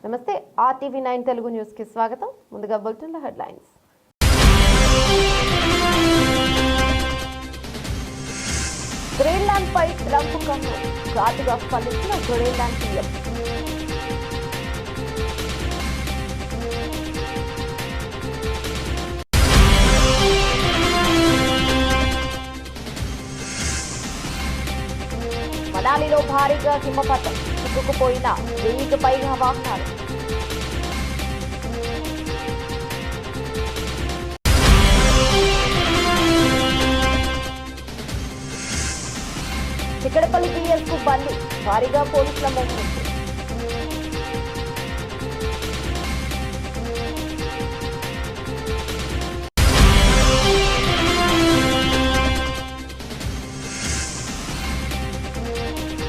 నమస్తే RTV9 Telugu news కి స్వాగతం. ముందుగా బులెటిన్ హెడ్లైన్స్. గ్రీన్లాండ్ పై ట్రంప్ కన్ను ఘాటుగా స్పందించిన గ్రీన్లాండ్ పీఎం. మనాలిలో భారీగా హిమపాతం, చిక్కుకుపోయిన 1000కి పైగా వాహనాలు. చిక్కడపల్లి పిఎస్ కు బండి, భారీగా పోలీసుల మోహరింపు.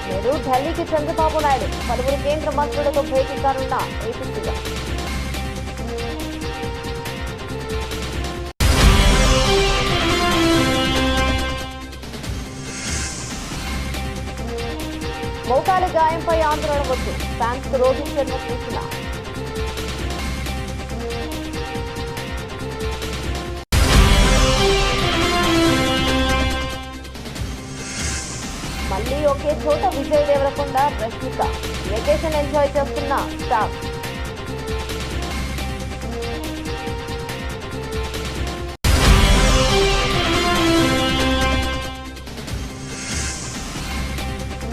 నేడు ఢిల్లీకి చంద్రబాబు నాయుడు పలువురు కేంద్ర మంత్రులతో భేటీ కానున్న ఏపీ సీఎం. మోకాలి గాయంపై ఆందోళన వద్దు, ఫ్యాన్స్ కు రోహిత్ శర్మ సూచన. మళ్లీ ఒకే చోట విజయ్ దేవరకొండ, రష్మిక వెకేషన్ ఎంజాయ్ చేస్తున్న స్టాఫ్.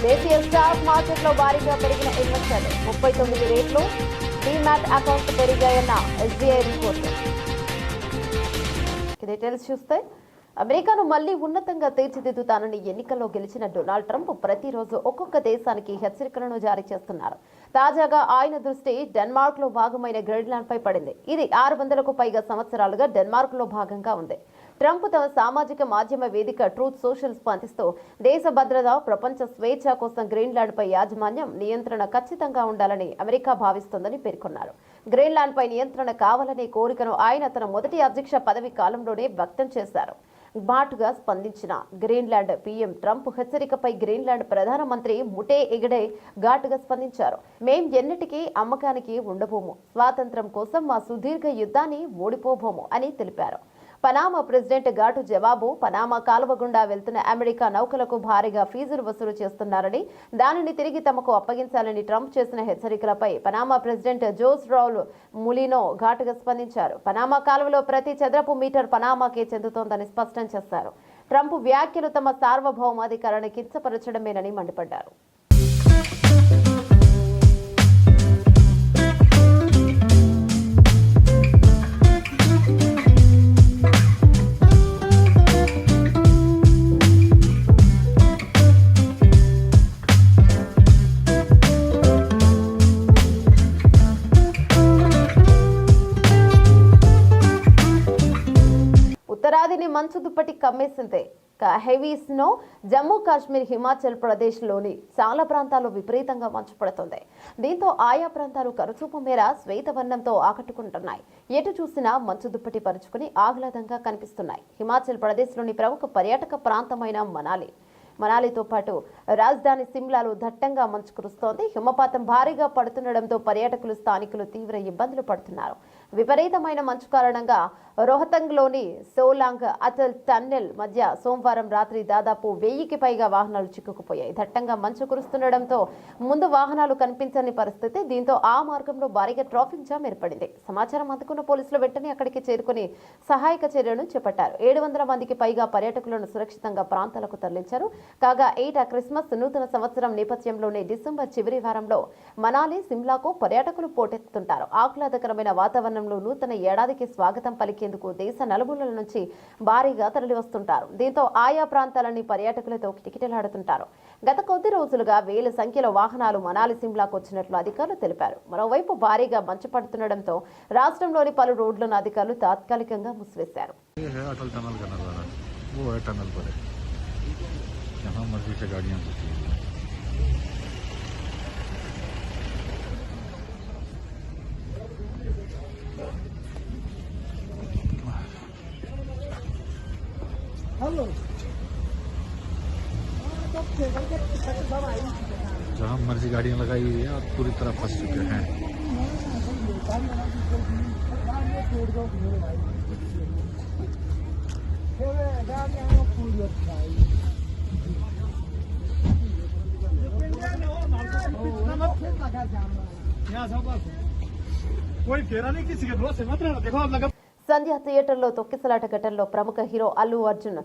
దేశీయ స్టాక్ మార్కెట్లో భారీగా పెరిగిన ఇన్వెస్టర్లు, 39 రేట్లు డీమ్యాట్ అకౌంట్ పెరిగాయన్న SBI రిపోర్ట్. డీటెయిల్స్ చూస్తే, అమెరికాను మళ్లీ ఉన్నతంగా తీర్చిదిద్దుతానని ఎన్నికల్లో గెలిచిన డొనాల్డ్ ట్రంప్ ప్రతిరోజు ఒక్కొక్క దేశానికి హెచ్చరికలను జారీ చేస్తున్నారు. తాజాగా ఆయన దృష్టి డెన్మార్క్ లో భాగమైన గ్రీన్లాండ్ పై పడింది. ఇది 600కు పైగా సంవత్సరాలుగా డెన్మార్క్ లో భాగంగా ఉంది. ట్రంప్ తమ సామాజిక మాధ్యమ వేదిక ట్రూత్ సోషల్ స్పందిస్తూ దేశ భద్రత, ప్రపంచ స్వేచ్ఛ కోసం గ్రీన్లాండ్ పై యాజమాన్యం, నియంత్రణ ఖచ్చితంగా ఉండాలని అమెరికా భావిస్తోందని పేర్కొన్నారు. గ్రీన్లాండ్ పై నియంత్రణ కావాలనే కోరికను ఆయన తన మొదటి అధ్యక్ష పదవి కాలంలోనే వ్యక్తం చేశారు. ఘాటుగా స్పందించిన గ్రీన్లాండ్ పీఎం ట్రంప్ హెచ్చరికపై గ్రీన్లాండ్ ప్రధానమంత్రి ముటే ఎగడే ఘాటుగా స్పందించారు. మేం ఎన్నిటికీ అమ్మకానికి ఉండబోము, స్వాతంత్ర్యం కోసం మా సుదీర్ఘ యుద్ధాన్ని ఓడిపోబోము అని తెలిపారు. పనామా ప్రెసిడెంట్ ఘాటు జవాబు, పనామా కాలువ గుండా వెళ్తున్న అమెరికా నౌకలకు భారీగా ఫీజులు వసూలు చేస్తున్నారని, దానిని తిరిగి తమకు అప్పగించాలని ట్రంప్ చేసిన హెచ్చరికలపై Panama president Jose Raul Mulino ఘాటుగా స్పందించారు. పనామా కాలువలో ప్రతి చదరపు మీటర్ పనామాకే చెందుతోందని స్పష్టం చేశారు. ట్రంప్ వ్యాఖ్యలు తమ సార్వభౌమాధికారాన్ని కించపరచడమేనని మండిపడ్డారు. ఉత్తరాదిని మంచు దుప్పటి కమ్మేసిందే. హెవీ స్నో జమ్మూ కాశ్మీర్, హిమాచల్ ప్రదేశ్ లోని చాలా ప్రాంతాల్లో విపరీతంగా మంచు పడుతుంది. దీంతో ఆయా ప్రాంతాలు కనుచూపు మేర శ్వేతవర్ణంతో ఆకట్టుకుంటున్నాయి. ఎటు చూసినా మంచు దుప్పటి పరుచుకుని ఆహ్లాదంగా కనిపిస్తున్నాయి. హిమాచల్ ప్రదేశ్ లోని ప్రముఖ పర్యాటక ప్రాంతమైన మనాలితో పాటు రాజధాని సిమ్లాలో దట్టంగా మంచు కురుస్తోంది. హిమపాతం భారీగా పడుతుండటంతో పర్యాటకులు, స్థానికులు తీవ్ర ఇబ్బందులు పడుతున్నారు. విపరీతమైన మంచు కారణంగా రోహతంగ్లోని సోలాంగ్ అటల్ టన్నెల్ మధ్య సోమవారం రాత్రి దాదాపు 1000కి పైగా వాహనాలు చిక్కుకుపోయాయి. దట్టంగా మంచు కురుస్తుండటంతో ముందు వాహనాలు కనిపించని పరిస్థితి. దీంతో ఆ మార్గంలో భారీగా ట్రాఫిక్ జామ్ ఏర్పడింది. సమాచారం అందుకున్న పోలీసులు వెంటనే అక్కడికి చేరుకుని సహాయక చర్యలను చేపట్టారు. 700 మందికి పైగా పర్యాటకులను సురక్షితంగా ప్రాంతాలకు తరలించారు. కాగా ఏటా క్రిస్మస్, నూతన సంవత్సరం నేపథ్యంలోనే డిసెంబర్ చివరి వారంలో మనాలి, సిమ్లాకు పర్యాటకులు పోటెత్తుంటారు. ఆహ్లాదకరమైన వాతావరణంలో నూతన ఏడాదికి స్వాగతం పలికేందుకు దేశ నలుమూలల నుంచి భారీగా తరలివస్తుంటారు. దీంతో ఆయా ప్రాంతాలన్నీ పర్యాటకులతో కిటకిటలాడుతుంటారు. గత కొద్ది రోజులుగా వేల సంఖ్యలో వాహనాలు మనాలి, సిమ్లాకు వచ్చినట్లు అధికారులు తెలిపారు. మరోవైపు భారీగా మంచు పడుతుండటంతో రాష్ట్రంలోని పలు రోడ్లను అధికారులు తాత్కాలికంగా మూసివేశారు. जहाँ मर्जी से गाड़ियाँ होती हैं। जहाँ मर्जी गाड़ियाँ लगाई हुई है और पूरी तरह फंस चुके हैं। कोई फेरा नहीं किसी के भरोसे मत रहना। देखो आप लगा సంధ్య థియేటర్లో తొక్కిసలాట ఘటనలో ప్రముఖ హీరో అల్లు అర్జున్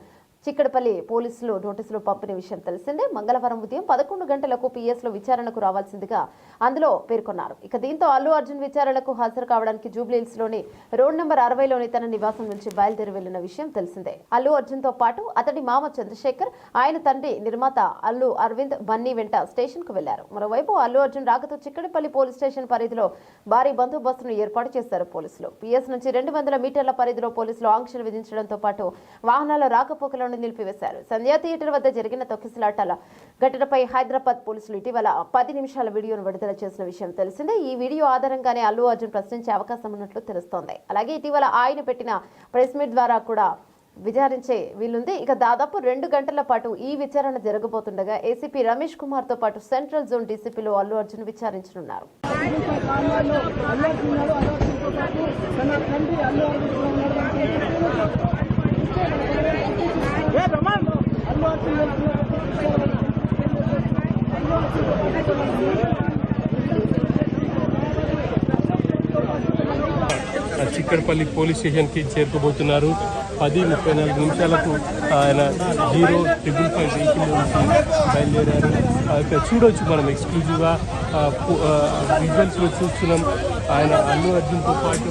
చిక్కడపల్లి పోలీసులు నోటీసులు పంపిన విషయం తెలిసిందే. మంగళవారం ఉదయం 11 గంటలకు పిఎస్లో విచారణకు రావాల్సిందిగా అందులో పేర్కొన్నారు. ఇక దీంతో అల్లు అర్జున్ విచారణకు హాజరు కావడానికి జూబ్లీహిల్స్లోని రోడ్ నెంబర్ 60లోని తన నివాసం నుంచి బయలుదేరి వెళ్లిన విషయం తెలిసిందే. అల్లు అర్జున్ తో పాటు అతడి మామ చంద్రశేఖర్, ఆయన తండ్రి నిర్మాత అల్లు అరవింద్ బన్నీ వెంట స్టేషన్ కు వెళ్లారు. మరోవైపు అల్లు అర్జున్ రాకతో చిక్కడపల్లి పోలీస్ స్టేషన్ పరిధిలో భారీ బందోబస్తును ఏర్పాటు చేశారు పోలీసులు. పిఎస్ నుంచి 200 మీటర్ల పరిధిలో పోలీసులు ఆంక్షలు విధించడంతో పాటు వాహనాల రాకపోకలను నిలిపివేశారు. సంధ్యా థియేటర్ వద్ద జరిగిన తొక్కిసలాటల ఘటనపై హైదరాబాద్ పోలీసులు ఇటీవల 10 నిమిషాల వీడియోను విడుదల చేసిన విషయం తెలిసిందే. ఈ వీడియో ఆధారంగానే అల్లు అర్జున్ ప్రశ్నించే అవకాశం ఉన్నట్లు తెలుస్తోంది. అలాగే ఇటీవల ఆయన పెట్టిన ప్రెస్ మీట్ ద్వారా కూడా విచారించే వీలుంది. ఇక దాదాపు 2 గంటల పాటు ఈ విచారణ జరగబోతుండగా ఏసీపీ రమేష్ కుమార్ తో పాటు సెంట్రల్ జోన్ డీసీపీలో అల్లు అర్జున్ విచారించనున్నారు. చిక్కడపల్లి పోలీస్ స్టేషన్కి చేరుకోబోతున్నారు. 10:34 నిమిషాలకు ఆయన 055 వెహికల్ నుంచి బయలుదేరారు. ఇక్కడ చూడవచ్చు మనం ఎక్స్క్లూజివ్గా విజువల్స్లో చూస్తున్నాం. ఆయన అల్లు అర్జున్తో పాటు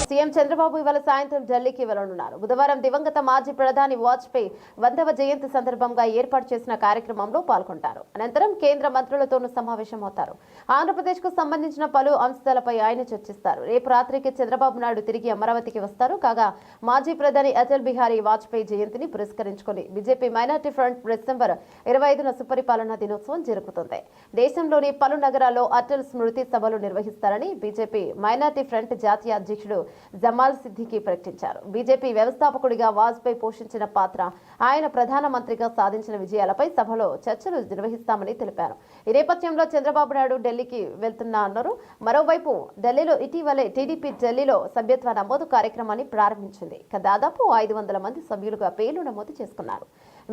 సీఎం చంద్రబాబు ఇవాళ సాయంత్రం ఢిల్లీకి వెళ్లనున్నారు. బుధవారం దివంగత మాజీ ప్రధాని వాజ్పేయి 100వ జయంతి సందర్భంగా ఏర్పాటు చేసిన కార్యక్రమంలో పాల్గొంటారు. అనంతరం కేంద్ర మంత్రులతోనూ సమావేశమవుతారు. ఆంధ్రప్రదేశ్ కు సంబంధించిన పలు అంశాలపై ఆయన చర్చిస్తారు. రేపు రాత్రికి చంద్రబాబు నాయుడు తిరిగి అమరావతికి వస్తారు. కాగా మాజీ ప్రధాని అటల్ బిహారీ వాజ్పేయి జయంతిని పురస్కరించుకుని బీజేపీ మైనార్టీ ఫ్రంట్ డిసెంబర్ 25న సుపరిపాలనా దినోత్సవం జరుపుతుంది. దేశంలోని పలు నగరాల్లో అటల్ స్మృతి సభలు నిర్వహిస్తారని బీజేపీ మైనార్టీ ఫ్రంట్ జాతీయ అధ్యక్షుడు జమాల్ సిద్దికీ ప్రకటించారు. బీజేపీ వ్యవస్థాపకుడిగా వాజ్పేయి పోషించిన పాత్ర, ఆయన ప్రధానమంత్రిగా సాధించిన విజయాలపై సభలో చర్చలు నిర్వహిస్తామని తెలిపారు. ఈ నేపథ్యంలో చంద్రబాబు నాయుడు ఢిల్లీకి వెళ్తున్నారు. మరోవైపు ఢిల్లీలో ఇటీవలే టీడీపీ ఢిల్లీలో సభ్యత్వ నమోదు కార్యక్రమాన్ని ప్రారంభించింది. దాదాపు 500 మంది సభ్యులుగా పేర్లు నమోదు చేసుకున్నారు.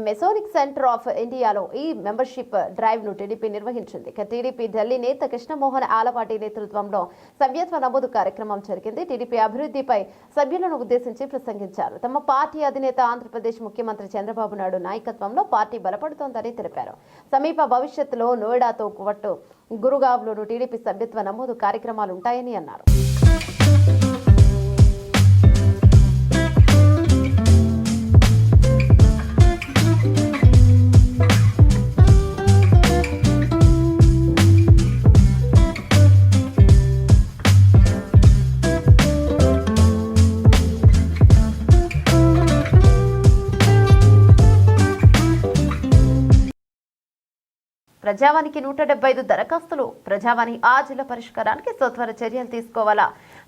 మెసోనిక్ సెంటర్ ఆఫ్ ఇండియాలో ఈ మెంబర్షిప్ డ్రైవ్ ను టీడీపీ నిర్వహించింది. టీడీపీ ఢిల్లీ నేత కృష్ణమోహన్ ఆలపాటి నేతృత్వంలో సభ్యత్వ నమోదు కార్యక్రమం జరిగింది. టీడీపీ అభివృద్ధిపై సభ్యులను ఉద్దేశించి ప్రసంగించారు. తమ పార్టీ అధినేత ఆంధ్రప్రదేశ్ ముఖ్యమంత్రి చంద్రబాబు నాయుడు నాయకత్వంలో పార్టీ బలపడుతోందని తెలిపారు. సమీప భవిష్యత్తులో నోయిడాతో పాటు గురుగావ్లోనూ టీడీపీ సభ్యత్వ నమోదు కార్యక్రమాలు ఉంటాయని అన్నారు. ప్రజావానికి 175 దరఖాస్తులు. ప్రజావాణి ఆ జిల్లా పరిష్కారానికి సత్వర చర్యలు తీసుకోవాలా?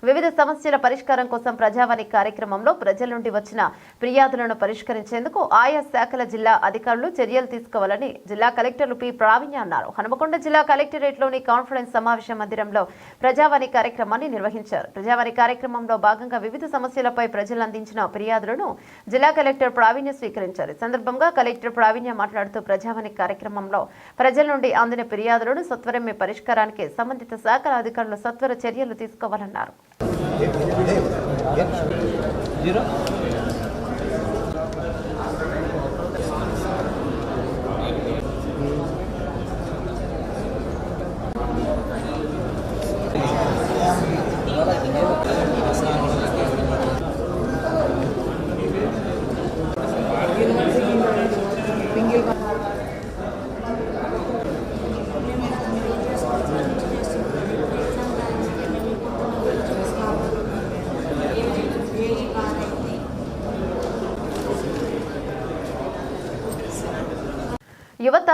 వివిధ సమస్యల పరిష్కారం కోసం ప్రజావాణి కార్యక్రమంలో ప్రజల నుండి వచ్చిన ఫిర్యాదులను పరిష్కరించేందుకు ఆయా శాఖల జిల్లా అధికారులు చర్యలు తీసుకోవాలని జిల్లా కలెక్టర్లు పి ప్రావీణ్య అన్నారు. హనుమకొండ జిల్లా కలెక్టరేట్లోని కాన్ఫరెన్స్ సమావేశ మందిరంలో ప్రజావాణి కార్యక్రమాన్ని నిర్వహించారు. ప్రజావాణి కార్యక్రమంలో భాగంగా వివిధ సమస్యలపై ప్రజలు అందించిన ఫిర్యాదులను జిల్లా కలెక్టర్ ప్రావీణ్య స్వీకరించారు. ఈ సందర్భంగా కలెక్టర్ ప్రావీణ్య మాట్లాడుతూ ప్రజావాణి కార్యక్రమంలో ప్రజల నుండి అందిన ఫిర్యాదులను సత్వరమే పరిష్కారానికి సంబంధిత శాఖల అధికారులు సత్వర చర్యలు తీసుకోవాలన్నారు. యువత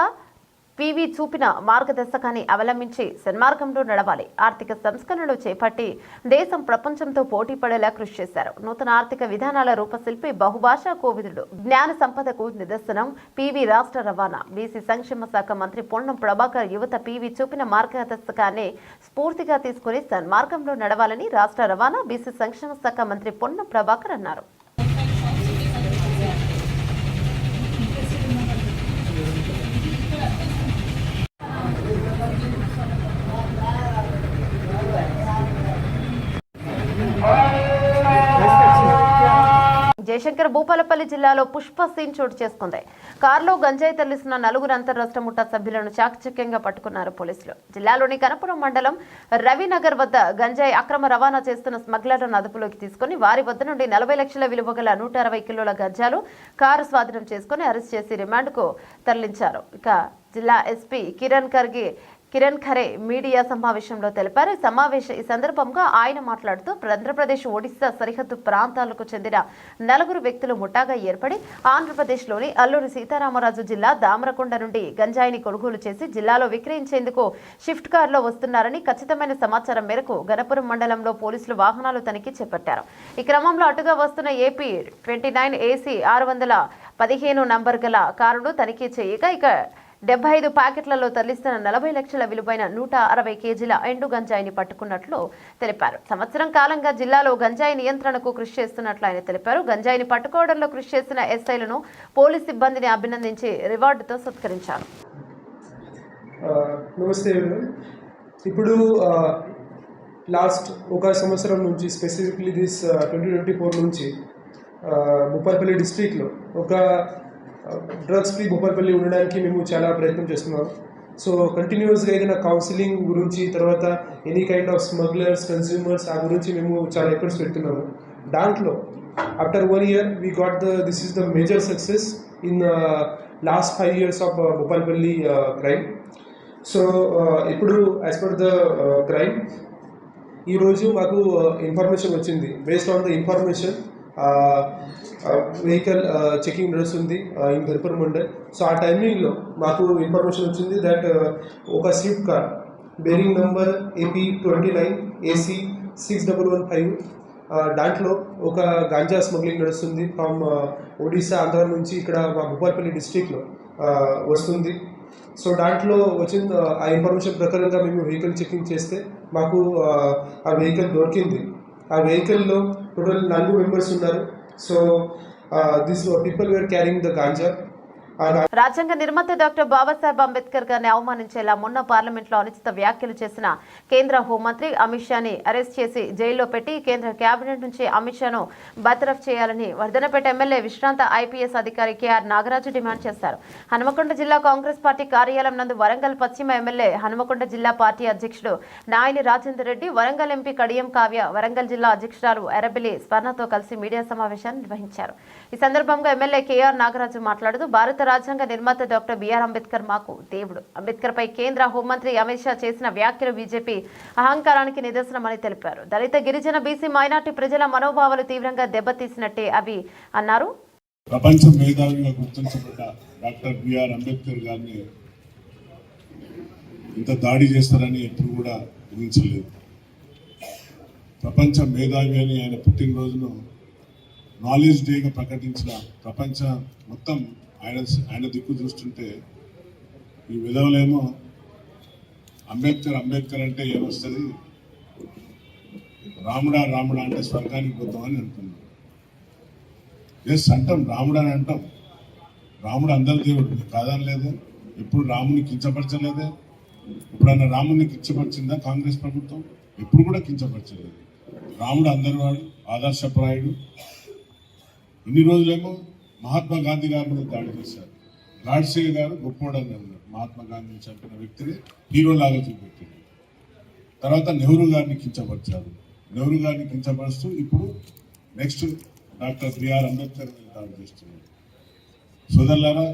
పివి చూపిన మార్గదర్శకాన్ని అవలంబించి సన్మార్గంలో నడవాలి. ఆర్థిక సంస్కరణలు చేపట్టి దేశం ప్రపంచంతో పోటీ పడేలా కృషి చేశారు. నూతన ఆర్థిక విధానాల రూపశిల్పి, బహుభాషా కోవిదుడు, జ్ఞాన సంపదకు నిదర్శనం పివి. రాష్ట్ర రవాణా, బీసీ సంక్షేమ శాఖ మంత్రి పొన్నం ప్రభాకర్ యువత పివి చూపిన మార్గదర్శకాన్ని స్ఫూర్తిగా తీసుకుని సన్మార్గంలో నడవాలని రాష్ట్ర రవాణా, బీసీ సంక్షేమ శాఖ మంత్రి పొన్నం ప్రభాకర్ అన్నారు. జయశంకర్ భూపాలపల్లి జిల్లాలో పుష్ప సీన్ చోటు చేసుకుంది. కారులో గంజాయి తరలిస్తున్న 4 అంతర్రాష్ట్ర ముఠా సభ్యులను చాకచక్యంగా పట్టుకున్నారు పోలీసులు. జిల్లాలోని కనపురం మండలం రవినగర్ వద్ద గంజాయి అక్రమ రవాణా చేస్తున్న స్మగ్లర్లను అదుపులోకి తీసుకుని వారి వద్ద నుండి 40 లక్షల విలువ గల 160 కిలోల గంజాలు కారు స్వాధీనం చేసుకుని అరెస్ట్ చేసి రిమాండ్కు తరలించారు. ఇక జిల్లా ఎస్పీ కిరణ్ ఖరే మీడియా సమావేశంలో తెలిపారు. ఈ సందర్భంగా ఆయన మాట్లాడుతూ ఆంధ్రప్రదేశ్, ఒడిశా సరిహద్దు ప్రాంతాలకు చెందిన 4 వ్యక్తులు ముఠాగా ఏర్పడి ఆంధ్రప్రదేశ్లోని అల్లూరి సీతారామరాజు జిల్లా దామరకొండ నుండి గంజాయిని కొనుగోలు చేసి జిల్లాలో విక్రయించేందుకు షిఫ్ట్ కారులో వస్తున్నారని ఖచ్చితమైన సమాచారం మేరకు గణపురం మండలంలో పోలీసులు వాహనాలు తనిఖీ చేపట్టారు. ఈ క్రమంలో అటుగా వస్తున్న ఏపీ 29 AC 615 నంబర్ గల కారును తనిఖీ చేయగా ఇక 75 ప్యాకెట్లలో తరలిస్తున్న 40 లక్షల విలువైన 160 కేజీల ఎండు గంజాయిని పట్టుకున్నట్లు తెలిపారు. సంవత్సరం కాలంగా జిల్లాలో గంజాయి నియంత్రణకు కృషి చేస్తున్నట్లు ఆయన తెలిపారు. గంజాయిని పట్టుకోవడంలో కృషి చేసిన ఎస్ఐలను, పోలీస్ సిబ్బందిని అభినందించి రివార్డుతో సత్కరించారు. నమస్తే. ఇప్పుడు లాస్ట్ ఒక సంవత్సరం నుంచి, స్పెసిఫిక్లీ 2024 నుంచి భూపాలపల్లి డిస్ట్రిక్ట్లో ఒక డ్రగ్స్ ఫ్రీ భూపాలపల్లి ఉండడానికి మేము చాలా ప్రయత్నం చేస్తున్నాం. సో కంటిన్యూస్గా ఏదైనా కౌన్సిలింగ్ గురించి, తర్వాత any kind of smugglers, consumers, ఆ గురించి మేము చాలా ఎఫర్ట్స్ పెడుతున్నాము. దాంట్లో after 1 year we got this is the major success in last 5 years of Bhupalpally crime. So ఇప్పుడు యాజ్ పర్ ద క్రైమ్ ఈరోజు మాకు ఇన్ఫర్మేషన్ వచ్చింది. Based on the information vehicle checking నడుస్తుంది ఇన్ గణపురం మండల్. సో ఆ టైమింగ్లో మాకు ఇన్ఫర్మేషన్ వచ్చింది దట్ ఒక Swift car bearing number AP 29 AC 6115 దాంట్లో ఒక గాంజా స్మగ్లింగ్ నడుస్తుంది ఫ్రమ్ ఒడిశా, ఆంధ్ర నుంచి ఇక్కడ మా భూపాలపల్లి డిస్ట్రిక్ట్లో వస్తుంది. సో దాంట్లో వచ్చిన ఆ ఇన్ఫర్మేషన్ ప్రకారంగా మేము వెహికల్ చెకింగ్ చేస్తే మాకు ఆ వెహికల్ దొరికింది. ఆ వెహికల్లో టోటల్ 4 మెంబర్స్ ఉన్నారు. So this people were carrying the ganja. రాజ్యాంగ నిర్మాత డాక్టర్ బాబాసాహెబ్ అంబేద్కర్ గారిని అవమానించేలా మొన్న పార్లమెంట్లో అనుచిత వ్యాఖ్యలు చేసిన కేంద్ర హోంమంత్రి అమిత్ షాని అరెస్ట్ చేసి జైల్లో పెట్టి కేంద్ర కేబినెట్ నుంచి అమిత్ షాను బర్తరఫ్ చేయాలని వర్ధనపేట ఎమ్మెల్యే విశ్రాంత IPS అధికారి KR నాగరాజు డిమాండ్ చేశారు. హనుమకొండ జిల్లా కాంగ్రెస్ పార్టీ కార్యాలయం నందు వరంగల్ పశ్చిమ ఎమ్మెల్యే, హనుమకొండ జిల్లా పార్టీ అధ్యక్షుడు నాయని రాజేందర్ రెడ్డి, వరంగల్ ఎంపీ కడియం కావ్య, వరంగల్ జిల్లా అధ్యక్షురాలు ఎర్రబెల్లి స్వర్ణతో కలిసి మీడియా సమావేశాన్ని నిర్వహించారు. ఈ సందర్భంగా ఎమ్మెల్యే KR నాగరాజు మాట్లాడుతూ భారత రాజ్యాంగ నిర్మాత డాక్టర్ BR అంబేద్కర్ మాకు దేవుడు. అంబేద్కర్ పై కేంద్ర హోంమంత్రి అమిత్ షా చేసిన వ్యాఖ్యలు బీజేపీ అహంకారానికి నిదర్శనమని తెలిపారు. దళిత, గిరిజన, బీసీ, మైనార్టీ ప్రజల మనోభావాలు తీవ్రంగా దెబ్బతీసినట్టే అవి అన్నారు. ప్రపంచ మేధావిగా గుర్తించబడ్డ డాక్టర్ BR అంబేద్కర్ గారిని ఇంత దాడి చేస్తారని ఎప్పుడు కూడా ఊహించలేదు. ప్రపంచ మేధావి అని ఆయన పుట్టినరోజును నాలెడ్జ్ డేగా ప్రకటించిన ప్రపంచ మొత్తం ఆయన దిక్కు చూస్తుంటే ఈ విధవలేమో అంబేద్కర్ అంటే ఏమొస్తుంది, రాముడా అంటే స్వర్గానికి పోతామని అంటున్నాం. ఎస్ అంటాం, రాముడు అని అంటాం. రాముడు అందరి దేవుడు కాదని లేదు. ఎప్పుడు రాముని కించపరచలేదే. ఎప్పుడన్నా రాముని కించపరిచిందా కాంగ్రెస్ ప్రభుత్వం? ఎప్పుడు కూడా కించపరచలేదు. రాముడు అందరి వాడు, ఆదర్శప్రాయుడు. ఇన్ని రోజులేమో మహాత్మా గాంధీ గారి మీద దాడి చేశారు. గాడ్సే గారు గొప్పోడని అన్నారు. మహాత్మా గాంధీని చంపిన వ్యక్తిని హీరోలాగా చూపెట్టారు. తర్వాత నెహ్రూ గారిని కించపరిచారు. నెహ్రూ గారిని కించపరుస్తూ ఇప్పుడు నెక్స్ట్ డాక్టర్ BR అంబేద్కర్ మీద దాడి చేస్తున్నారు. సోదరులారా,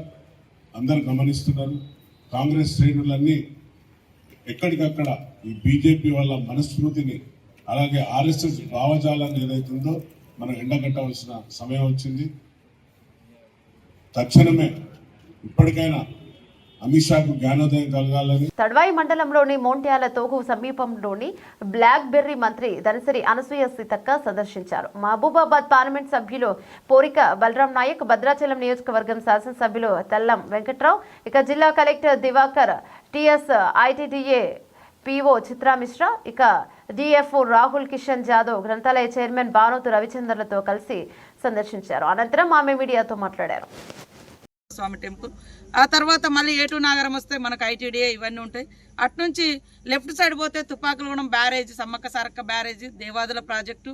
అందరు గమనిస్తున్నారు. కాంగ్రెస్ శ్రేణులన్నీ ఎక్కడికక్కడ ఈ బీజేపీ వాళ్ళ మనస్మృతిని, అలాగే RSS భావజాలాన్ని ఏదైతుందో మనం ఎండగట్టవలసిన సమయం వచ్చింది. తక్షణమే ఇప్పటికైనా అమిత్ షాకు జ్ఞానోదయం కలగాలని. తడ్వాయి మండలంలోని మోంట్యాల తోగు సమీపంలోని బ్లాక్ బెర్రీ మంత్రి ధనసరి అనసూయ సీతక్క సందర్శించారు. మహబూబాబాద్ పార్లమెంట్ సభ్యులు పోరిక బలరాం నాయక్, భద్రాచలం నియోజకవర్గం శాసనసభ్యులు తెల్లం వెంకట్రావు, ఇక జిల్లా collector Divakar, TS ITDA PO Chitra Mishra, ఇక డిఎఫ్ఓ రాహుల్ కిషన్ జాదవ్, గ్రంథాలయ చైర్మన్ బానోతు రవిచంద్రలతో కలిసి సందర్శించారు. అనంతరం ఆమె మీడియాతో మాట్లాడారు. స్వామి టెంపుల్, ఆ తర్వాత మళ్ళీ ఏటూ నాగరం వస్తే మనకు ఐటీడీఏ ఇవన్నీ ఉంటాయి. అట్నుంచి లెఫ్ట్ సైడ్ పోతే Tupakulagudem barrage, Sammakka Sarakka barrage, Devadula project,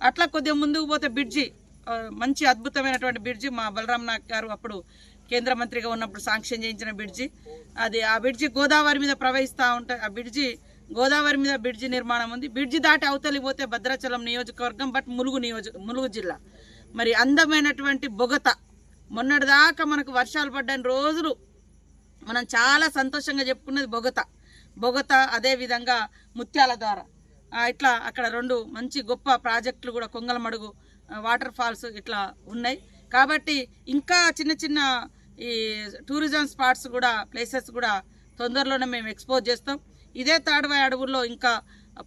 అట్లా కొద్దిగా ముందుకు పోతే బ్రిడ్జి, మంచి అద్భుతమైనటువంటి బ్రిడ్జి మా బలరాం నాయక్ గారు అప్పుడు కేంద్ర మంత్రిగా ఉన్నప్పుడు శాంక్షన్ చేయించిన బ్రిడ్జి. అది ఆ బ్రిడ్జి గోదావరి మీద ప్రవహిస్తూ ఉంటాయి. ఆ బ్రిడ్జి గోదావరి మీద బ్రిడ్జి నిర్మాణం ఉంది. బ్రిడ్జి దాటి అవతలి పోతే భద్రాచలం నియోజకవర్గం, బట్ ములుగు జిల్లా. మరి అందమైనటువంటి బొగత, మొన్నటిదాకా మనకు వర్షాలు పడ్డని రోజులు మనం చాలా సంతోషంగా చెప్పుకున్నది బొగత. అదేవిధంగా ముత్యాల ద్వారా, ఇట్లా అక్కడ 2 మంచి గొప్ప ప్రాజెక్టులు కూడా, కొంగలమడుగు వాటర్ ఫాల్స్ ఇట్లా ఉన్నాయి. కాబట్టి ఇంకా చిన్న చిన్న ఈ టూరిజం స్పాట్స్ కూడా, ప్లేసెస్ కూడా తొందరలోనే మేము ఎక్స్పోజ్ చేస్తాం. ఇదే తాడ్వాయి అడవుల్లో ఇంకా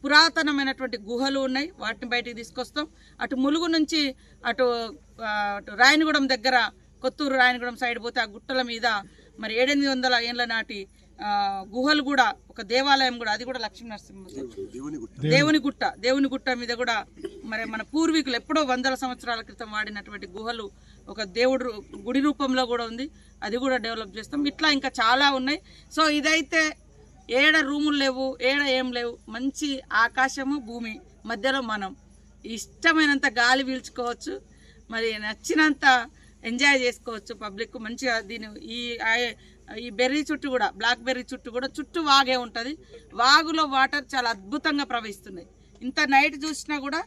పురాతనమైనటువంటి గుహలు ఉన్నాయి, వాటిని బయటికి తీసుకొస్తాం. అటు ములుగు నుంచి అటు రాయనగూడెం దగ్గర, కొత్తూరు రాయనగూడెం సైడ్ పోతే ఆ గుట్టల మీద మరి 700-800 ఏళ్ల నాటి గుహలు కూడా, ఒక దేవాలయం కూడా, అది కూడా లక్ష్మీ నరసింహ దేవుని గుట్ట మీద కూడా మరి మన పూర్వీకులు ఎప్పుడో 100 సంవత్సరాల క్రితం వాడినటువంటి గుహలు ఒక దేవుడు గుడి రూపంలో కూడా ఉంది, అది కూడా డెవలప్ చేస్తాం. ఇట్లా ఇంకా చాలా ఉన్నాయి. సో ఇదైతే ఏడ రూములు లేవు, ఏడ ఏం లేవు, మంచి ఆకాశము భూమి మధ్యలో మనం ఇష్టమైనంత గాలి పీల్చుకోవచ్చు, మరి నచ్చినంత ఎంజాయ్ చేసుకోవచ్చు. పబ్లిక్ మంచిగా ఈ బెర్రీ చుట్టూ కూడా, బ్లాక్ బెర్రీ చుట్టూ కూడా చుట్టూ వాగే ఉంటుంది. వాగులో వాటర్ చాలా అద్భుతంగా ప్రవహిస్తున్నాయి. ఇంత నైట్ చూసినా కూడా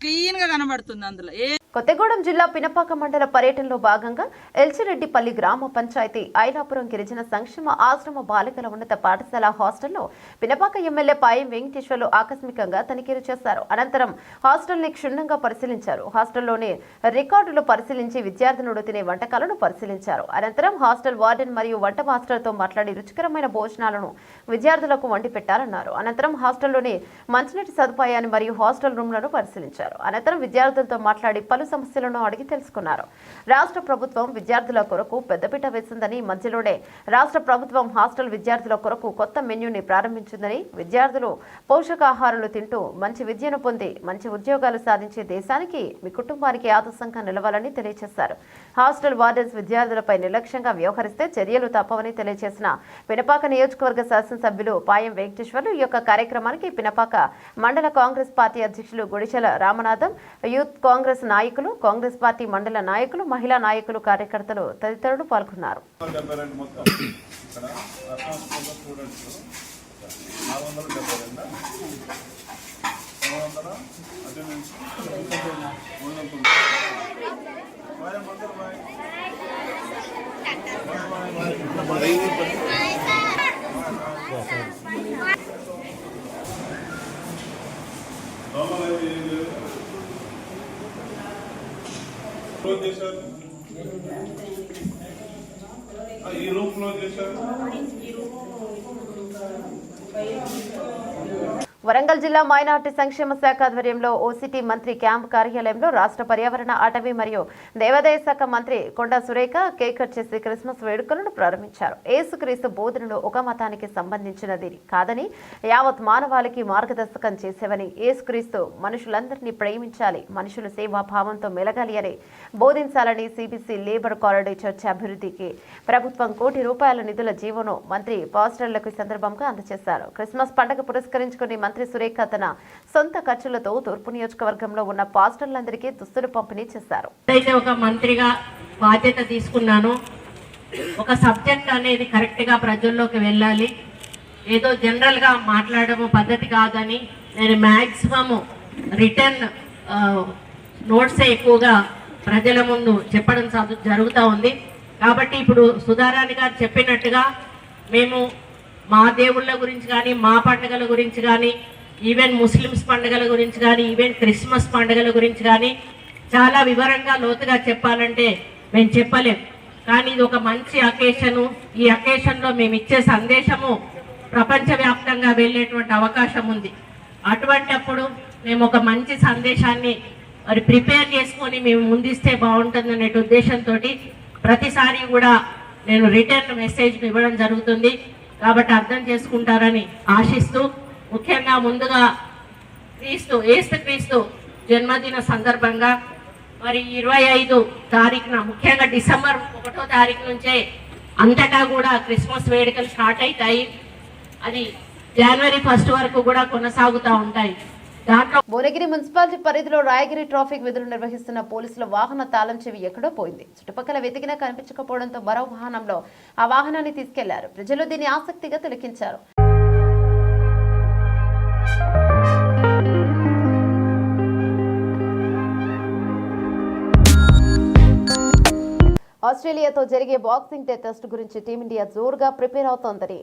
క్లీన్గా కనబడుతుంది. అందులో కొత్తగూడెం జిల్లా పినపాక మండల పర్యటనలో భాగంగా ఎల్చిరెడ్డిపల్లి గ్రామ పంచాయతీ ఐలాపురం గిరిజన సంక్షేమ ఆశ్రమ బాలికల ఉన్నత పాఠశాల హాస్టల్లో పినపాక ఎమ్మెల్యే పాయం వెంకటేశ్వర్లు ఆకస్మికంగా తనిఖీలు చేశారు. అనంతరం హాస్టల్ని క్షుణ్ణంగా పరిశీలించారు. హాస్టల్లోని రికార్డులు పరిశీలించి విద్యార్థినుడు తినే వంటకాలను పరిశీలించారు. అనంతరం హాస్టల్ వార్డెన్ మరియు వంట మాస్టర్తో మాట్లాడి రుచికరమైన భోజనాలను విద్యార్థులకు వండి పెట్టారన్నారు. అనంతరం హాస్టల్లోని మంచినీటి సదుపాయాన్ని మరియు హాస్టల్ రూమ్లను పరిశీలించారు. అనంతరం విద్యార్థులతో మాట్లాడి పలు సమస్యలను అడిగి తెలుసుకున్నారు. రాష్ట్ర ప్రభుత్వం విద్యార్థుల కొరకు పెద్దపీట వేసిందని, మధ్యలోనే రాష్ట్ర ప్రభుత్వం హాస్టల్ విద్యార్థుల కొరకు కొత్త మెన్యూని ప్రారంభించిందని, విద్యార్థులు పోషకాహారాలు తింటూ మంచి విద్యను పొంది మంచి ఉద్యోగాలు సాధించే దేశానికి, మీ కుటుంబానికి ఆదర్శంగా నిలవాలని తెలియజేశారు. హాస్టల్ వార్డెన్స్ విద్యార్థులపై నిర్లక్ష్యంగా వ్యవహరిస్తే చర్యలు తప్పవని తెలియజేసిన పినపాక నియోజకవర్గ శాసనసభ్యులు పాయం వెంకటేశ్వర్లు ఈ యొక్క కార్యక్రమానికి పినపాక మండల కాంగ్రెస్ పార్టీ అధ్యక్షులు గుడిచెల రామనాథం, యూత్ కాంగ్రెస్ నాయకులు, కాంగ్రెస్ పార్టీ మండల నాయకులు, మహిళా నాయకులు, కార్యకర్తలు తదితరులు పాల్గొన్నారు. ఈ రూమ్ క్లోజ్ చేశారు. వరంగల్ జిల్లా మైనార్టీ సంక్షేమ శాఖ ఆధ్వర్యంలో ఓసిటీ మంత్రి క్యాంప్ కార్యాలయంలో రాష్ట్ర పర్యావరణ, అటవీ మరియు దేవాదాయ శాఖ మంత్రి కొండా సురేఖ కేక్ కట్ చేసి క్రిస్మస్ వేడుకలను ప్రారంభించారు. యేసుక్రీస్తు బోధనలు ఒక మతానికి సంబంధించినది కాదని, యావత్ మానవాళికి మార్గదర్శకం చేసేవని, యేసుక్రీస్తు మనుషులందరినీ ప్రేమించాలి, మనుషులు సేవాభావంతో మెలగాలి అని బోధించాలని సిబిసి లేబర్ కారిడార్ చర్చ అభివృద్ధికి ప్రభుత్వం ₹1 నిధుల జీవోను మంత్రి పాస్టర్లకు ఈ సందర్భంగా అందజేశారు. క్రిస్మస్ పండుగ పురస్కరించుకుని మంత్రి సురేఖ తన సొంత ఖర్చులతో తూర్పు నియోజకవర్గంలో ఉన్న పాస్టర్లందరికీ దుస్తులు పంపిణీ చేశారు. అయితే ఒక మంత్రిగా బాధ్యత తీసుకున్నాను. ఒక సబ్జెక్ట్ అనేది కరెక్ట్గా ప్రజల్లోకి వెళ్ళాలి, ఏదో జనరల్గా మాట్లాడడం పద్ధతి కాదని నేను మ్యాక్సిమము రిటర్న్ నోట్సే ఎక్కువగా ప్రజల ముందు చెప్పడం జరుగుతూ ఉంది. కాబట్టి ఇప్పుడు సుధారాణి గారు చెప్పినట్టుగా మేము మా దేవుళ్ళ గురించి కానీ, మా పండుగల గురించి కానీ, ఈవెన్ ముస్లిమ్స్ పండుగల గురించి కానీ, ఈవెన్ క్రిస్మస్ పండుగల గురించి కానీ చాలా వివరంగా లోతుగా చెప్పాలంటే మేము చెప్పలేం. కానీ ఇది ఒక మంచి అకేషను. ఈ అకేషన్లో మేము ఇచ్చే సందేశము ప్రపంచవ్యాప్తంగా వెళ్ళేటువంటి అవకాశం ఉంది. అటువంటప్పుడు మేము ఒక మంచి సందేశాన్ని మరి ప్రిపేర్ చేసుకొని మేము ముందిస్తే బాగుంటుందనే ఉద్దేశంతో ప్రతిసారి కూడా నేను రిటర్న్ మెసేజ్ ఇవ్వడం జరుగుతుంది. కాబట్టి అర్థం చేసుకుంటారని ఆశిస్తూ, ముఖ్యంగా ముందుగా యేసుక్రీస్తు జన్మదిన సందర్భంగా మరి 25 తారీఖున, ముఖ్యంగా డిసెంబర్ 1వ తారీఖు నుంచే అంతటా కూడా క్రిస్మస్ వేడుకలు స్టార్ట్ అవుతాయి. అది జనవరి 1 వరకు కూడా కొనసాగుతూ ఉంటాయి. దాంట్లో భువనగిరి మున్సిపాలిటీ పరిధిలో రాయగిరి ట్రాఫిక్ విధులు నిర్వహిస్తున్న పోలీసుల వాహన తాళం చెవి ఎక్కడో పోయింది. చుట్టుపక్కల వెతికినా కనిపించకపోవడంతో మరో వాహనంలో ఆ వాహనాన్ని తీసుకెళ్లారు. ప్రజలు దీన్ని ఆసక్తిగా తిలకించారు. ఆస్ట్రేలియాతో జరిగే బాక్సింగ్ డే టెస్ట్ గురించి టీమిండియా జోరుగా ప్రిపేర్ అవుతోందని,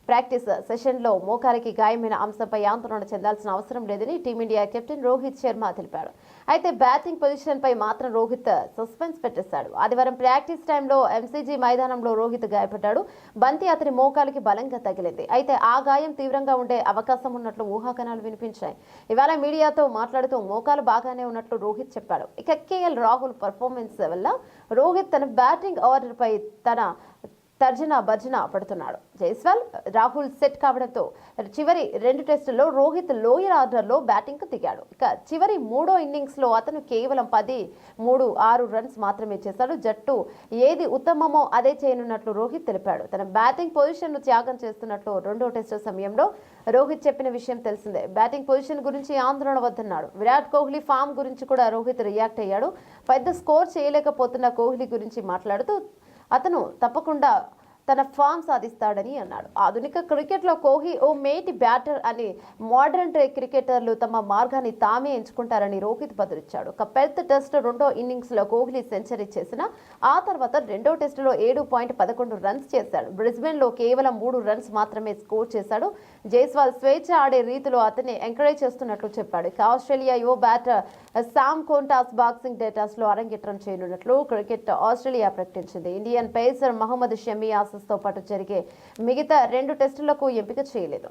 ప్రాక్టీస్ సెషన్లో మోకాలికి గాయమైన అంశంపై ఆందోళన చెందాల్సిన అవసరం లేదని టీమిండియా కెప్టెన్ రోహిత్ శర్మ తెలిపాడు. అయితే బ్యాటింగ్ పొజిషన్పై మాత్రం రోహిత్ సస్పెన్స్ పెట్టేశాడు. ఆదివారం ప్రాక్టీస్ టైంలో ఎంసీజీ మైదానంలో రోహిత్ గాయపడ్డాడు. బంతి అతని మోకాలికి బలంగా తగిలింది. అయితే ఆ గాయం తీవ్రంగా ఉండే అవకాశం ఉన్నట్లు ఊహాగానాలు వినిపించాయి. ఇవాళ మీడియాతో మాట్లాడుతూ మోకాలు బాగానే ఉన్నట్లు రోహిత్ చెప్పాడు. ఇక కేఎల్ రాహుల్ పర్ఫార్మెన్స్ వల్ల రోహిత్ తన బ్యాటింగ్ ఆర్డర్పై తన తర్జన భర్జన పడుతున్నాడు. జైస్వాల్, రాహుల్ సెట్ కావడంతో చివరి 2 టెస్టుల్లో రోహిత్ లోయర్ ఆర్డర్లో బ్యాటింగ్కు దిగాడు. ఇక చివరి 3వ ఇన్నింగ్స్లో అతను కేవలం 13-6 రన్స్ మాత్రమే చేశాడు. జట్టు ఏది ఉత్తమమో అదే చేయనున్నట్లు రోహిత్ తెలిపాడు. తన బ్యాటింగ్ పొజిషన్ను త్యాగం చేస్తున్నట్లు 2వ టెస్టు సమయంలో రోహిత్ చెప్పిన విషయం తెలిసిందే. బ్యాటింగ్ పొజిషన్ గురించి ఆందోళన వద్దన్నాడు. విరాట్ కోహ్లీ ఫామ్ గురించి కూడా రోహిత్ రియాక్ట్ అయ్యాడు. పెద్ద స్కోర్ చేయలేకపోతున్న కోహ్లీ గురించి మాట్లాడుతూ అతను తప్పకుండా తన ఫామ్ సాధిస్తాడని అన్నాడు. ఆధునిక క్రికెట్లో కోహ్లీ ఓ మేటి బ్యాటర్ అని మోడర్న్ క్రికెటర్లు తమ మార్గాన్ని తామే ఎంచుకుంటారని రోహిత్ బదులిచ్చాడు. ఒక పెద్ద టెస్ట్ 2వ ఇన్నింగ్స్లో కోహ్లీ సెంచరీ చేసిన ఆ తర్వాత 2వ టెస్టులో 7.11 రన్స్ చేశాడు. బ్రిస్బెన్లో కేవలం 3 రన్స్ మాత్రమే స్కోర్ చేశాడు. జైస్వాల్ స్వేచ్ఛ ఆడే రీతిలో అతన్ని ఎంకరేజ్ చేస్తున్నట్లు చెప్పాడు. ఇక ఆస్ట్రేలియా యువ బ్యాటర్ సామ్ కోంటాస్ బాక్సింగ్ డేటాస్లో అరంగేట్రం చేయనున్నట్లు క్రికెట్ ఆస్ట్రేలియా ప్రకటించింది. ఇండియన్ పేసర్ మహమ్మద్ షమి తో పాటు జరిగే మిగతా 2 టెస్టులకు ఎంపిక చేయలేదు.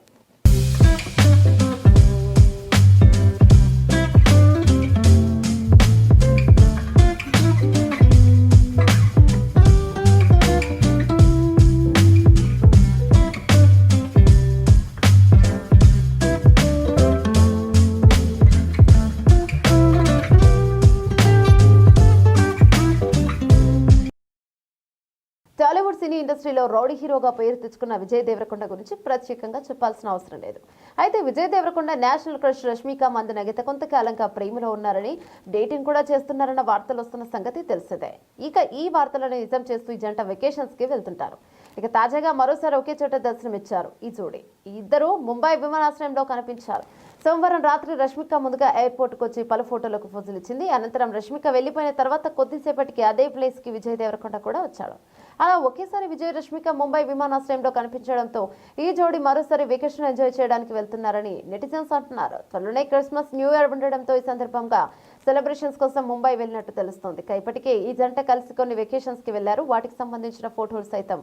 టాలీవుడ్ సినీ ఇండస్ట్రీలో రౌడీ హీరోగా పేరు తెచ్చుకున్న విజయ్ దేవరకొండ గురించి ప్రత్యేకంగా చెప్పాల్సిన అవసరం లేదు. అయితే విజయ్ దేవరకొండ నేషనల్ క్రష్ రష్మిక మందన గత కొంతకాలంగా ప్రేమలో ఉన్నారని, డేటింగ్ కూడా చేస్తున్నారన్న వార్తలు వస్తున్న సంగతి తెలిసిందే. ఇక ఈ వార్తలను నిజం చేస్తూ ఈ జంట వెకేషన్స్ కి వెళ్తుంటారు. ఇక తాజాగా మరోసారి ఒకే చోట దర్శనమిచ్చారు ఈ జోడీ. ఇద్దరు ముంబై విమానాశ్రయంలో కనిపించారు. సోమవారం రాత్రి రష్మిక ముందుగా ఎయిర్పోర్ట్కు వచ్చి పలు ఫోటోలకు ఫోజులిచ్చింది. అనంతరం రష్మిక వెళ్లిపోయిన తర్వాత కొద్దిసేపటికి అదే ప్లేస్ కి విజయ్ దేవరకొండ కూడా వచ్చాడు. అలా ఒకేసారి విజయ్ రష్మిక ముంబై విమానాశ్రయంలో కనిపించడంతో ఈ జోడీ మరోసారి వెకేషన్ ఎంజాయ్ చేయడానికి వెళ్తున్నారని నెటిజన్స్ అంటున్నారు. త్వరలోనే క్రిస్మస్, న్యూ ఇయర్ ఉండడంతో ఈ సందర్భంగా సెలబ్రేషన్స్ కోసం ముంబై వెళ్ళినట్టు తెలుస్తోంది. ఇప్పటికే ఈ జంట కలిసి కొన్ని వెకేషన్స్ కి వెళ్లారు. వాటికి సంబంధించిన ఫోటోలు సైతం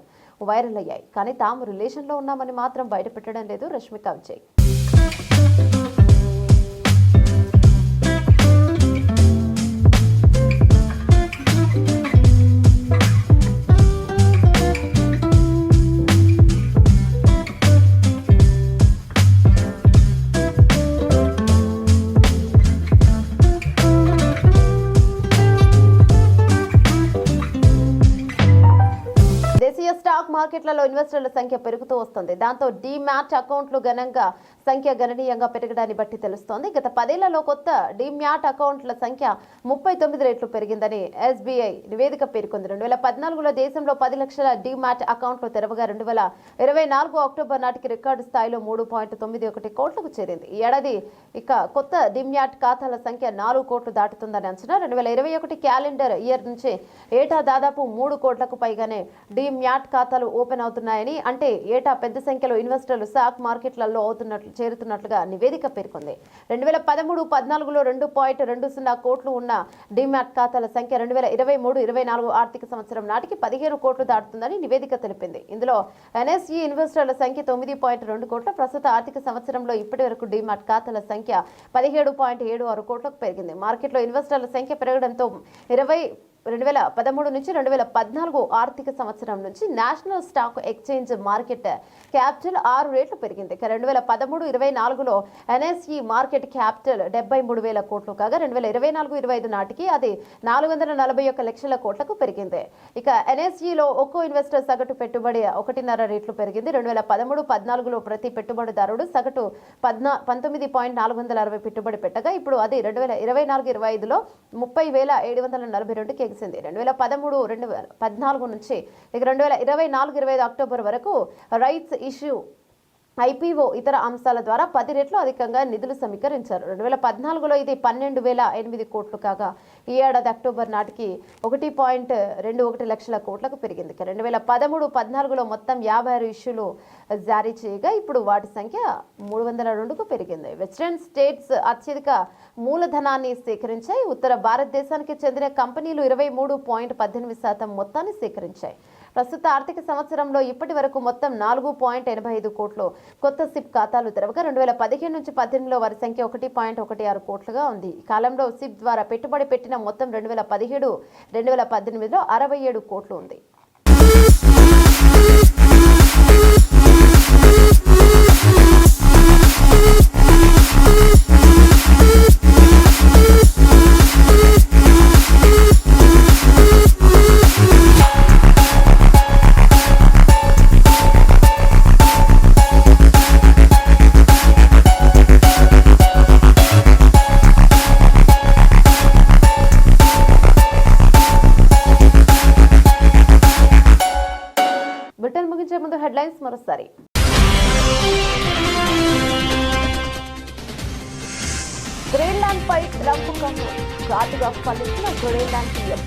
వైరల్ అయ్యాయి. కానీ తాము రిలేషన్ లో ఉన్నామని మాత్రం బయట పెట్టడం లేదు రష్మిక విజయ్. మార్కెట్లలో ఇన్వెస్టర్ల సంఖ్య పెరుగుతూ వస్తుంది. దాంతో డీమ్యాట్ అకౌంట్లు గణనీయంగా పెరగడాన్ని బట్టి తెలుస్తోంది. గత 10 ఏళ్లలో కొత్త డీమ్యాట్ అకౌంట్ల సంఖ్య 39 రెట్లు పెరిగిందని ఎస్బీఐ నివేదిక పేర్కొంది. 2014లో దేశంలో 10 లక్షల డీమ్యాట్ అకౌంట్లు తెరవగా 2024 అక్టోబర్ నాటికి రికార్డు స్థాయిలో 3.91 కోట్లకు చేరింది. ఈ ఏడాది ఇక కొత్త డీమ్యాట్ ఖాతాల సంఖ్య 4 కోట్లు దాటుతుందని అంచనా. 2021 క్యాలెండర్ ఇయర్ నుంచి ఏటా దాదాపు 3 కోట్లకు పైగానే డీమ్యాట్ ఖాతాలు ఓపెన్ అవుతున్నాయని, అంటే ఏటా పెద్ద సంఖ్యలో ఇన్వెస్టర్లు స్టాక్ మార్కెట్లలో చేరుతున్నట్లుగా నివేదిక పేర్కొంది. 2013-14లో 2.20 కోట్లు ఉన్న డీమ్యాట్ ఖాతాల సంఖ్య 2023-24 ఆర్థిక సంవత్సరం నాటికి 15 కోట్లు దాటుతుందని నివేదిక తెలిపింది. ఇందులో ఎన్ఎస్ఈ ఇన్వెస్టర్ల సంఖ్య 9.2 కోట్ల. ప్రస్తుత ఆర్థిక సంవత్సరంలో ఇప్పటి వరకు డీమ్యాట్ ఖాతాల సంఖ్య 17.76 కోట్లకు పెరిగింది. మార్కెట్లో ఇన్వెస్టర్ల సంఖ్య పెరగడంతో 2013 నుంచి 2014 ఆర్థిక సంవత్సరం నుంచి national stock exchange market capital 6 రెట్లు పెరిగింది. 2013-24లో ఎన్ఎస్ఈ మార్కెట్ క్యాపిటల్ 73,000 కోట్లు కాగా 2024-25 నాటికి అది 441 లక్షల కోట్లకు పెరిగింది. ఇక ఎన్ఎస్ఈలో ఒక్కో ఇన్వెస్టర్ సగటు పెట్టుబడి 1.5 రెట్లు పెరిగింది. 2013-14లో ప్రతి పెట్టుబడిదారుడు సగటు 19,460 పెట్టుబడి పెట్టగా ఇప్పుడు అది 2024-25లో 30,742కి 2013-2014 నుంచి 2024-25 అక్టోబర్ వరకు రైట్స్ ఇష్యూ, ఐపీఓ ఇతర అంశాల ద్వారా 10 రెట్లు అధికంగా నిధులు సమీకరించారు. 2014లో ఇది 12,008 కోట్లు కాగా ఈ ఏడాది అక్టోబర్ నాటికి 1.21 లక్షల కోట్లకు పెరిగింది. 2013-14లో మొత్తం 56 ఇష్యూలు జారీ చేయగా ఇప్పుడు వాటి సంఖ్య 302కు పెరిగింది. వెస్టర్న్ స్టేట్స్ అత్యధిక మూలధనాన్ని సేకరించాయి. ఉత్తర భారతదేశానికి చెందిన కంపెనీలు 23.18% మొత్తాన్ని సేకరించాయి. ప్రస్తుత ఆర్థిక సంవత్సరంలో ఇప్పటి వరకు మొత్తం 4.85 కోట్లు కొత్త సిప్ ఖాతాలు తెరవగా 2015 నుంచి 18లో వారి సంఖ్య 1.16 కోట్లుగా ఉంది. ఈ కాలంలో సిప్ ద్వారా పెట్టుబడి పెట్టిన మొత్తం 2017-2018లో 67 కోట్లు ఉంది. బులెటిన్ ముగించే ముందు హెడ్లైన్స్ మరోసారి. గ్రీన్లాండ్ పై ట్రంప్ కన్ను ఘాటుగా స్పందించిన గ్రీన్లాండ్ సీఎం.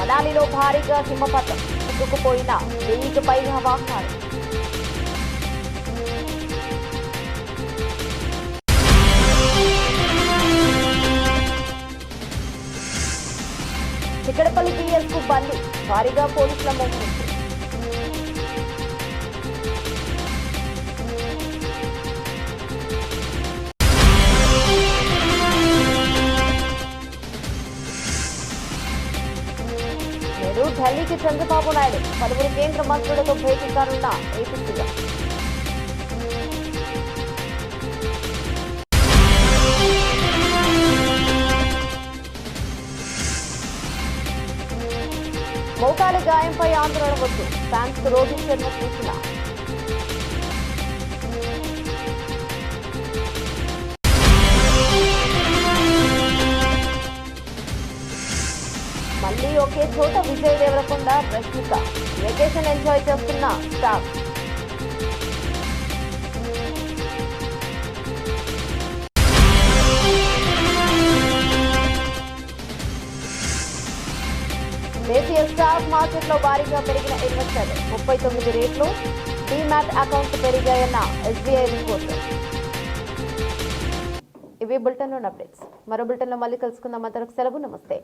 మనాలిలో భారీగా హిమపాతం, చిక్కుకుపోయిన 1000కి పైగా వాహనాలు. చిక్కడపల్లి పిఎస్కు బండి, భారీగా పోలీసుల మోహరింపు. నేడు ఢిల్లీకి చంద్రబాబు నాయుడు పలువురు కేంద్ర మంత్రులతో భేటీ కానున్న ఏపీ సీఎం. మోకాలి గాయంపై ఆందోళన వద్దు, ఫ్యాన్స్ రోహిత్ శర్మ సూచన. మళ్ళీ ఒకే చోట విజయ్ దేవరకొండ, రష్మిక వెకేషన్ ఎంజాయ్ చేస్తున్న స్టార్. దేశీయ స్టాక్ మార్కెట్లో భారీగా పెరిగిన ఇన్వెస్టర్లు, 39 రేట్లు డీమ్యాట్ అకౌంట్ పెరిగాయన్న ఎస్బీఐ రిపోర్ట్. ఇవి బులెటిన్లోని అప్డేట్స్. మరో బులెటిన్లో మళ్ళీ కలుసుకుందాం. అంతవరకు సెలవు, నమస్తే.